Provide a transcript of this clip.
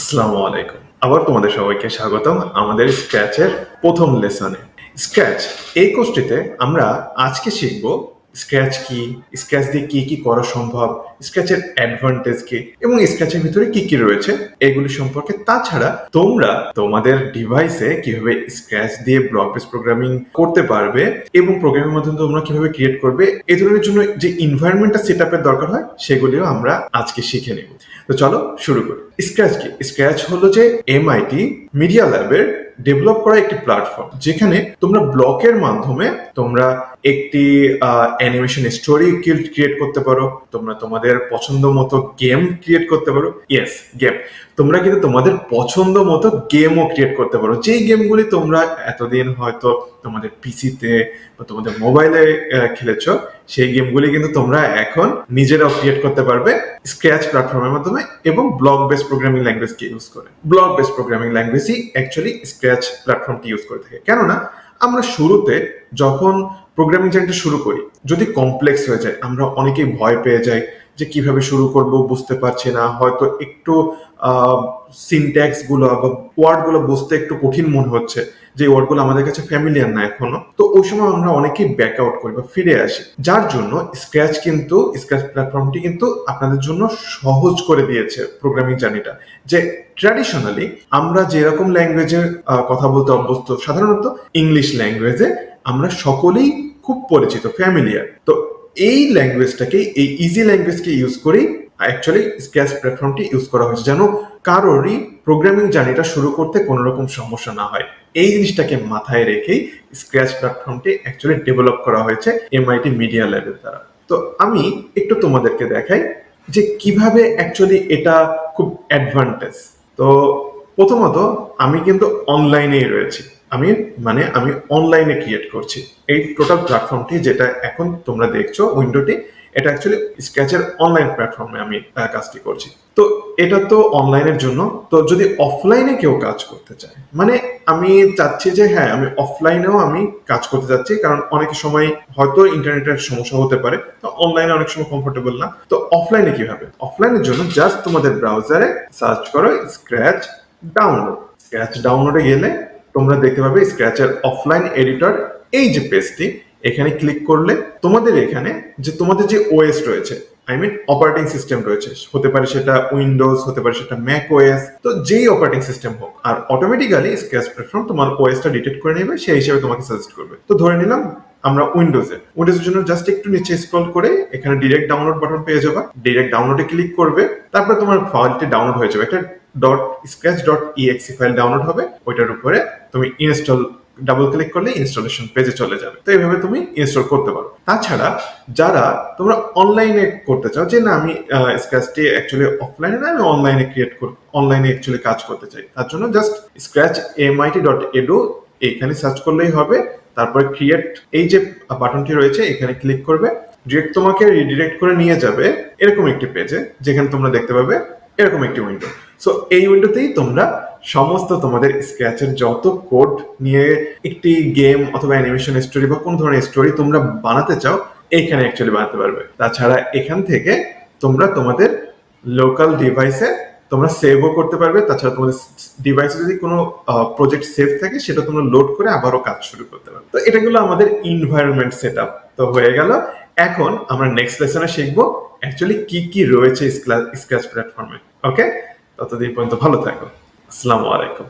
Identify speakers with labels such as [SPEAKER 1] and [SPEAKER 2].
[SPEAKER 1] আসসালামু আলাইকুম। আবার তোমাদের সবাইকে স্বাগতম আমাদের স্ক্র্যাচের প্রথম লেসনে। স্ক্র্যাচ এই কোর্সটিতে আমরা আজকে শিখব স্ক্র্যাচ কি, স্ক্র্যাচ দিয়ে কি কি করা সম্ভব, স্ক্র্যাচের অ্যাডভান্টেজ কি এবং স্ক্র্যাচের ভিতরে কি কি রয়েছে এগুলি সম্পর্কে। তাছাড়া তোমরা তোমাদের ডিভাইসে কিভাবে স্ক্র্যাচ দিয়ে ব্লক বেস প্রোগ্রামিং করতে পারবে এবং প্রোগ্রামের মাধ্যমে তোমরা কিভাবে ক্রিয়েট করবে, এই ধরনের জন্য যে এনভায়রনমেন্টটা সেট আপের দরকার হয় সেগুলিও আমরা আজকে শিখে নেব। তো চলো শুরু করি। স্ক্র্যাচ কি? স্ক্র্যাচ হলো যে এমআইটি মিডিয়া ল্যাবের ডেভেলপ করা একটি প্ল্যাটফর্ম, যেখানে তোমরা ব্লকের মাধ্যমে তোমরা একটি অ্যানিমেশন স্টোরি ক্রিয়েট করতে পারো, তোমরা তোমাদের পছন্দ মতো গেম ক্রিয়েট করতে পারো। Yes, game. তোমরা কিন্তু তোমাদের পছন্দ মতো গেমও ক্রিয়েট করতে পারো, যেই গেমগুলি তোমরা এতদিন হয়তো তোমাদের পিসিতে বা তোমাদের মোবাইলে খেলেছো, সেই গেমগুলি কিন্তু তোমরা এখন নিজেরাও ক্রিয়েট করতে পারবে স্ক্র্যাচ প্ল্যাটফর্মের মাধ্যমে এবং ব্লক বেস প্রোগ্রামিং ল্যাঙ্গুয়েজকে ইউজ করে। ব্লক বেস প্রোগ্রামিং ল্যাঙ্গুয়েজই অ্যাকচুয়ালি স্ক্র্যাচ প্ল্যাটফর্মটি ইউজ করে থাকে। কেননা আমরা শুরুতে যখন প্রোগ্রামিং জার্নিটা শুরু করি, যদি কমপ্লেক্স হয়ে যায়, আমরা অনেকেই ভয় পেয়ে যাই যে কিভাবে শুরু করব, বুঝতে পারছি না, হয়তো একটু সিনট্যাক্স গুলো বা ওয়ার্ড গুলো বুঝতে একটু কঠিন মনে হচ্ছে, যে ওয়ার্ডগুলো আমাদের কাছে ফ্যামিলিয়ার না এখনো। তো ওই সময় আমরা অনেকেই ব্যাক আউট করি বা ফিরে আসি, যার জন্য স্ক্র্যাচ প্ল্যাটফর্মটি কিন্তু আপনাদের জন্য সহজ করে দিয়েছে প্রোগ্রামিং জার্নিটা। যে ট্র্যাডিশনালি আমরা যেরকম ল্যাঙ্গুয়েজে কথা বলতে অভ্যস্ত, সাধারণত ইংলিশ ল্যাঙ্গুয়েজে আমরা সকলেই খুব পরিচিত, ফ্যামিলিয়ার। তো এই ল্যাঙ্গুয়েজটাকে, এই ইজি ল্যাঙ্গুয়েজকে ইউজ করেই অ্যাকচুয়ালি স্ক্র্যাচ প্ল্যাটফর্মটি ইউজ করা হয়েছে, যেন কারোরই প্রোগ্রামিং জার্নিটা শুরু করতে কোনো রকম সমস্যা না হয়। এই জিনিসটাকে মাথায় রেখেই স্ক্র্যাচ প্ল্যাটফর্মটি অ্যাকচুয়ালি ডেভেলপ করা হয়েছে এমআইটি মিডিয়া ল্যাবের দ্বারা। তো আমি একটু তোমাদেরকে দেখাই যে কিভাবে অ্যাকচুয়ালি এটা খুব অ্যাডভান্টেজ। তো প্রথমত আমি কিন্তু অনলাইনেই রয়েছি, আমি অনলাইনে ক্রিয়েট করছি এই টোটাল প্ল্যাটফর্মটি, যেটা এখন তোমরা দেখছো উইন্ডোটি, এটা অ্যাকচুয়ালি স্ক্র্যাচের অনলাইন প্ল্যাটফর্মে আমি কাজটি করছি। তো এটা তো অনলাইনের জন্য। তো যদি অফলাইনে কেউ কাজ করতে চায়, মানে আমি চাচ্ছি যে হ্যাঁ, আমি অফলাইনেও আমি কাজ করতে চাচ্ছি, কারণ অনেক সময় হয়তো ইন্টারনেটের সমস্যা হতে পারে, তো অনলাইনে অনেক সময় কমফোর্টেবল না। তো অফলাইনে কিভাবে? অফলাইনের জন্য জাস্ট তোমাদের ব্রাউজারে সার্চ করো স্ক্র্যাচ ডাউনলোড। স্ক্র্যাচ ডাউনলোডে গেলে তোমরা দেখতে পাবে স্ক্র্যাচের অফলাইন এডিটর, এই যে পেজটি, এখানে ক্লিক করলে তোমাদের এখানে যে তোমাদের যে ওএস রয়েছে, অপারেটিং সিস্টেম রয়েছে, হতে পারে সেটা উইন্ডোজ, হতে পারে সেটা ম্যাক ওএস, তো যেই অপারেটিং সিস্টেম হোক, আর অটোমেটিক্যালি স্ক্র্যাচ প্ল্যাটফর্ম তোমার ওএসটা ডিটেক্ট করে নেবে, সেই হিসেবে তোমাকে সাজেস্ট করবে। তো ধরে নিলাম আমরা উইন্ডোজের জন্য জাস্ট একটু নিচে স্ক্রল করে এখানে ডিরেক্ট ডাউনলোড বাটন পেয়ে যাবে। ডিরেক্ট ডাউনলোডে ক্লিক করবে, তারপর তোমার ফাইলটি ডাউনলোড হয়ে যাবে। একটা scratch.exe ফাইল ডাউনলোড হবে, ওইটার উপরে তুমি ইনস্টল ডাবল ক্লিক করলে ইনস্টলেশন পেজে চলে যাবে। তো এইভাবে তুমি ইনস্টল করতে পারো। তাছাড়া যারা তোমরা অনলাইনে করতে চাও, যে না আমি স্ক্র্যাচটি অ্যাকচুয়ালি অফলাইনে না, আমি অনলাইনে অনলাইনে অ্যাকচুয়ালি কাজ করতে চাই, তার জন্য জাস্ট scratch.mit.edu এখানে সার্চ করলেই হবে। তারপরে ক্রিয়েট এই যে বাটনটি রয়েছে, এখানে ক্লিক করবে, ডিরেক্ট তোমাকে রিডিরেক্ট করে নিয়ে যাবে এরকম একটি পেজে, যেখানে তোমরা দেখতে পাবে এরকম একটি উইন্ডো। সো এই উইন্ডোতেই তোমরা সমস্ত তোমাদের স্ক্র্যাচের যত কোড নিয়ে একটি গেম অথবা অ্যানিমেশন স্টোরি বা কোন ধরনের স্টোরি তোমরা বানাতে চাও, এইখানে অ্যাকচুয়ালি বানাতে পারবে। তাছাড়া এখান থেকে তোমরা তোমাদের লোকাল ডিভাইসে তোমরা সেভও করতে পারবে। তাছাড়া তোমাদের ডিভাইসে যদি কোনো প্রজেক্ট সেভ থাকে, সেটা তোমরা লোড করে আবারও কাজ শুরু করতে পারবে। তো এটা গুলো আমাদের এনভায়রনমেন্ট সেট আপ তো হয়ে গেল। এখন আমরা নেক্সট লেসনে শিখবো অ্যাকচুয়ালি কি কি রয়েছে স্ক্র্যাচ প্ল্যাটফর্মে। ওকে, ততদিন পর্যন্ত ভালো থাকো। আসসালামু আলাইকুম।